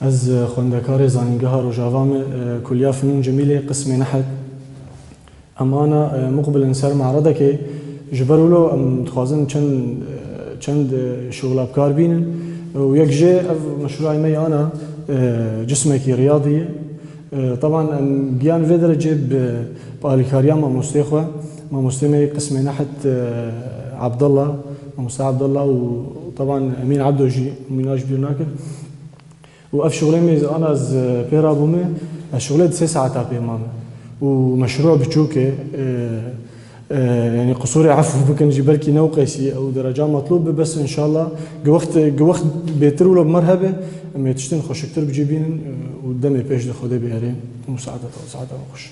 از خوندکار زانینگاه روجاوام کلیا فنون جمیله قسم نحت اما انا مقبل سر معرضه که جبرولو متخازن چند شغل ابکار بینن و یک جه مشروعي مي انا جسمكي رياضي طبعا جيان في درجه بالكاريا مع مستخوه مع مستمي قسم نحت عبد الله مستر عبد الله وطبعا امين عبدو جي ميناج بيرناك واف شغلي مي انا از بيرا بومي شغلي 6 ساعات ابي ماما ومشروع بتشوكي يعني قصوري عفو بكن جبركي نو قيسي او درجه مطلوبه بس ان شاء الله وقت بيترولو بمرهبه اما تشتين خوش كتير بجيبين ودمي بيش خدي بيهرين ومساعدة خوش